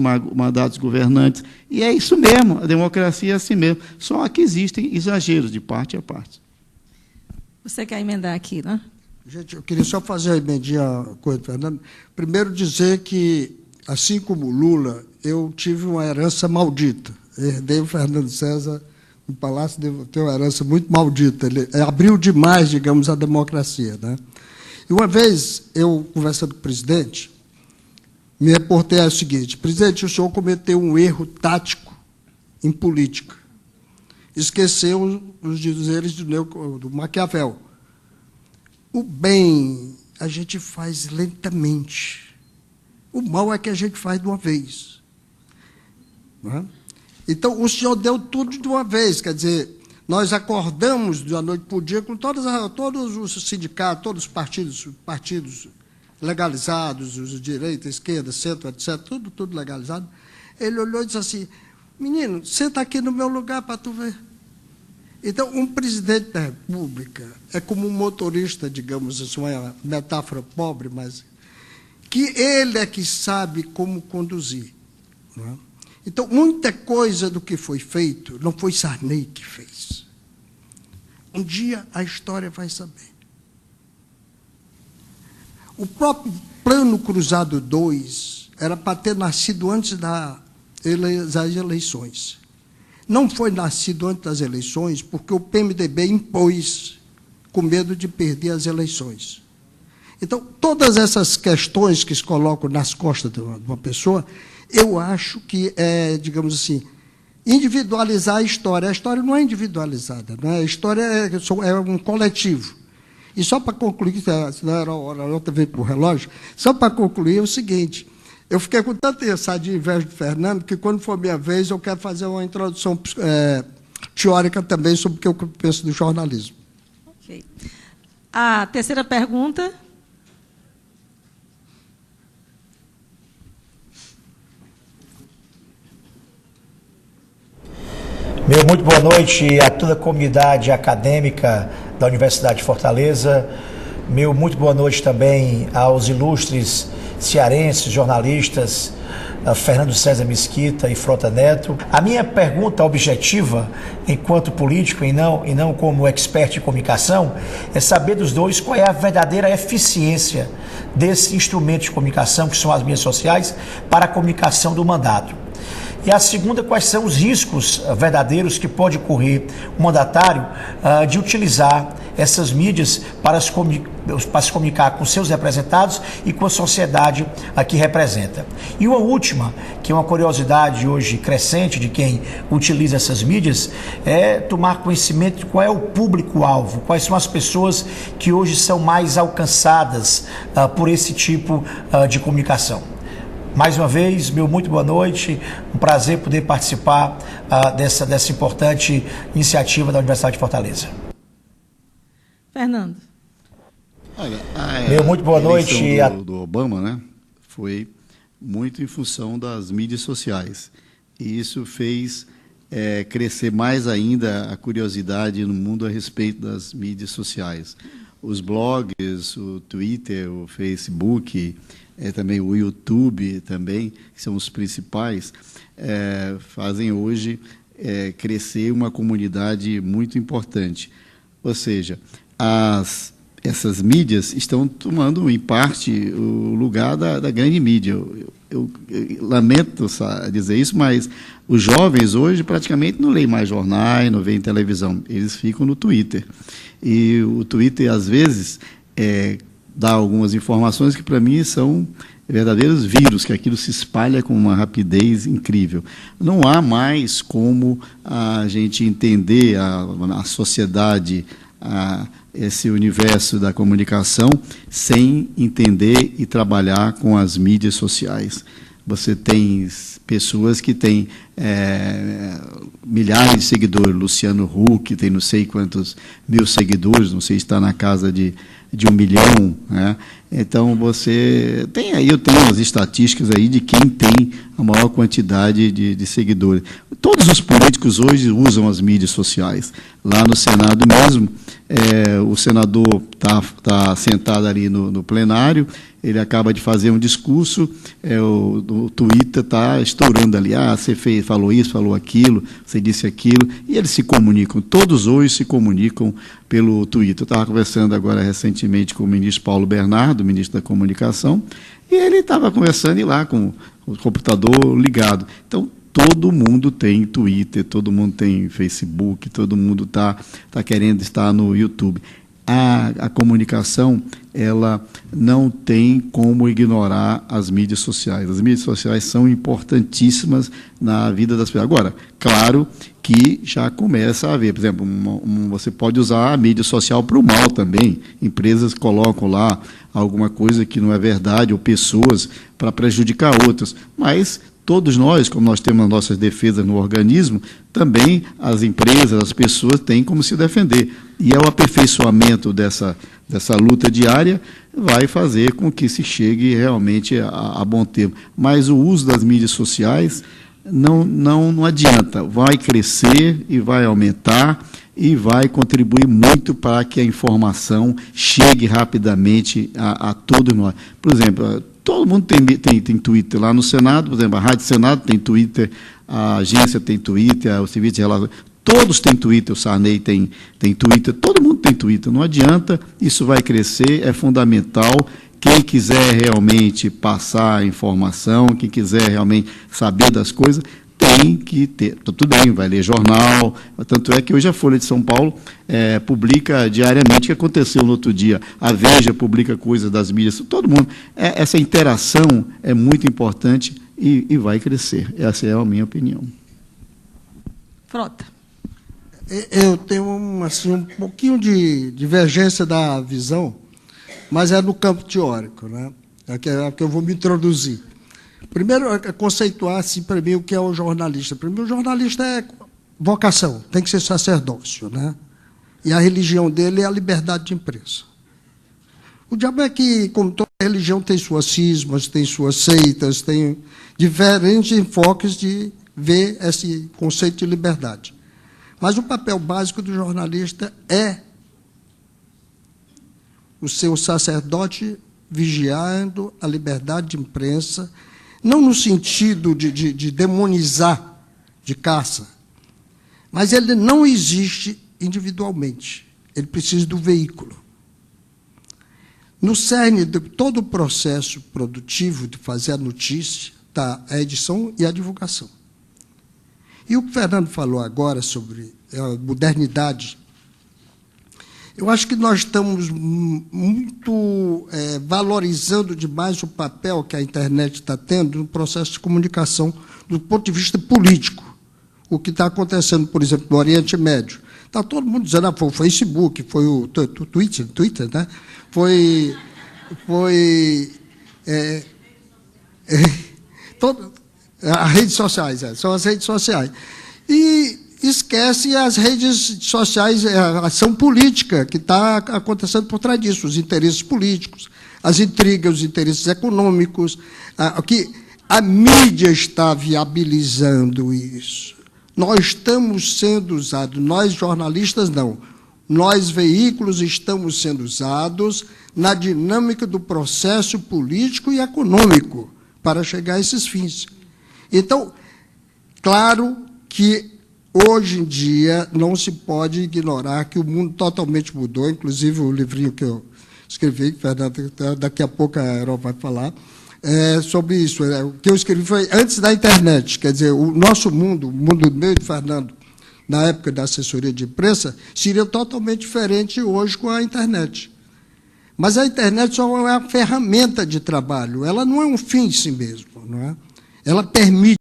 mandatos governantes. E é isso mesmo, a democracia é assim mesmo. Só que existem exageros de parte a parte. Você quer emendar aqui, né? Gente, eu queria só fazer a emendinha coisa, Fernando. Primeiro dizer que, assim como o Lula, eu tive uma herança maldita. Herdei o Fernando César no Palácio, tem uma herança muito maldita. Ele abriu demais, digamos, a democracia, né? E uma vez, eu, conversando com o presidente, me reportei ao seguinte: presidente, o senhor cometeu um erro tático em política. Esqueceu os dizeres do Maquiavel. O bem a gente faz lentamente. O mal é que a gente faz de uma vez. Não é? Então, o senhor deu tudo de uma vez. Quer dizer, nós acordamos da noite para o dia com todos os sindicatos, todos os partidos legalizados, os direita, esquerda, centro, etc., tudo legalizado. Ele olhou e disse assim: menino, senta aqui no meu lugar para tu ver. Então, um presidente da República é como um motorista, digamos, isso é uma metáfora pobre, mas que ele é que sabe como conduzir. Não é? Então, muita coisa do que foi feito não foi Sarney que fez. Um dia a história vai saber. O próprio Plano Cruzado II era para ter nascido antes das eleições. Não foi nascido antes das eleições porque o PMDB impôs com medo de perder as eleições. Então, todas essas questões que se colocam nas costas de uma pessoa, eu acho que é, digamos assim, individualizar a história. A história não é individualizada, né? A história é um coletivo. E só para concluir, senão era outra vez para o relógio, só para concluir é o seguinte: eu fiquei com tanta de inveja do Fernando que, quando for minha vez, eu quero fazer uma introdução teórica também sobre o que eu penso do jornalismo. Ok. A terceira pergunta. Muito boa noite a toda a comunidade acadêmica da Universidade de Fortaleza. Muito boa noite também aos ilustres cearenses, jornalistas, Fernando César Mesquita e Frota Neto. A minha pergunta objetiva, enquanto político e não como expert em comunicação, é saber dos dois qual é a verdadeira eficiência desse instrumento de comunicação, que são as mídias sociais, para a comunicação do mandato. E a segunda, quais são os riscos verdadeiros que pode correr o mandatário de utilizar essas mídias para se comunicar com seus representados e com a sociedade que representa. E uma última, que é uma curiosidade hoje crescente de quem utiliza essas mídias, é tomar conhecimento de qual é o público-alvo, quais são as pessoas que hoje são mais alcançadas por esse tipo de comunicação. Mais uma vez, muito boa noite, um prazer poder participar dessa importante iniciativa da Universidade de Fortaleza. Fernando. Olha, muito boa noite. Do Obama, né, foi muito em função das mídias sociais. E isso fez crescer mais ainda a curiosidade no mundo a respeito das mídias sociais. Os blogs, o Twitter, o Facebook, também o YouTube, também, que são os principais, fazem hoje crescer uma comunidade muito importante. Ou seja, essas mídias estão tomando, em parte, o lugar da grande mídia. Eu lamento dizer isso, mas os jovens hoje praticamente não leem mais jornais, não veem televisão, eles ficam no Twitter. E o Twitter, às vezes, dá algumas informações que, para mim, são verdadeiros vírus, que aquilo se espalha com uma rapidez incrível. Não há mais como a gente entender a sociedade, esse universo da comunicação, sem entender e trabalhar com as mídias sociais. Você tem pessoas que têm milhares de seguidores. Luciano Huck tem não sei quantos mil seguidores, não sei se está na casa de 1 milhão, né? Então, você tem aí, eu tenho as estatísticas aí de quem tem a maior quantidade de seguidores. Todos os políticos hoje usam as mídias sociais. Lá no Senado mesmo, o senador está sentado ali no plenário, ele acaba de fazer um discurso, o Twitter está estourando ali, você falou isso, falou aquilo, você disse aquilo, e eles se comunicam, todos hoje se comunicam pelo Twitter. Eu estava conversando agora recentemente com o ministro Paulo Bernardo, ministro da Comunicação, e ele estava conversando lá com o computador ligado. Então, todo mundo tem Twitter, todo mundo tem Facebook, todo mundo está querendo estar no YouTube. A comunicação, ela não tem como ignorar as mídias sociais. As mídias sociais são importantíssimas na vida das pessoas. Agora, claro que já começa a haver, por exemplo, você pode usar a mídia social para o mal também. Empresas colocam lá alguma coisa que não é verdade, ou pessoas para prejudicar outras. Mas todos nós, como nós temos as nossas defesas no organismo, também as empresas, as pessoas têm como se defender. E é o aperfeiçoamento dessa luta diária vai fazer com que se chegue realmente a bom termo. Mas o uso das mídias sociais não adianta, vai crescer e vai aumentar e vai contribuir muito para que a informação chegue rapidamente a todos nós. Por exemplo, todo mundo tem Twitter lá no Senado, por exemplo, a Rádio Senado tem Twitter, a agência tem Twitter, o Serviço de Relações, todos têm Twitter, o Sarney tem Twitter, todo mundo tem Twitter, não adianta, isso vai crescer, é fundamental. Quem quiser realmente passar a informação, quem quiser realmente saber das coisas, tem que ter. Tudo bem, vai ler jornal, tanto é que hoje a Folha de São Paulo publica diariamente o que aconteceu no outro dia. A Veja publica coisas das mídias, todo mundo. Essa interação é muito importante e vai crescer. Essa é a minha opinião. Frota. Eu tenho assim, um pouquinho de divergência da visão, mas é no campo teórico, né? É que eu vou me introduzir. Primeiro, conceituar assim, para mim o que é o jornalista. Para mim, o jornalista é vocação, tem que ser sacerdócio, né? E a religião dele é a liberdade de imprensa. O diabo é que, como toda religião, tem suas cismas, tem suas seitas, tem diferentes enfoques de ver esse conceito de liberdade. Mas o papel básico do jornalista é o seu sacerdote vigiando a liberdade de imprensa, não no sentido de demonizar, de caça, mas ele não existe individualmente, ele precisa do veículo. No cerne de todo o processo produtivo de fazer a notícia está a edição e a divulgação. E o que o Fernando falou agora sobre a modernidade, eu acho que nós estamos muito valorizando demais o papel que a internet está tendo no processo de comunicação do ponto de vista político. O que está acontecendo, por exemplo, no Oriente Médio. Está todo mundo dizendo, foi o Facebook, foi o Twitter, né? As redes sociais, são as redes sociais. E esquece as redes sociais, a ação política que está acontecendo por trás disso, os interesses políticos, as intrigas, os interesses econômicos, que a mídia está viabilizando isso. Nós estamos sendo usados, nós jornalistas não, nós veículos estamos sendo usados na dinâmica do processo político e econômico para chegar a esses fins. Então, claro que hoje em dia não se pode ignorar que o mundo totalmente mudou, inclusive o livrinho que eu escrevi, que daqui a pouco a Aero vai falar, sobre isso. O que eu escrevi foi antes da internet, quer dizer, o nosso mundo, o mundo meu e do Fernando, na época da assessoria de imprensa, seria totalmente diferente hoje com a internet. Mas a internet só é uma ferramenta de trabalho, ela não é um fim em si mesmo, não é? Ela permite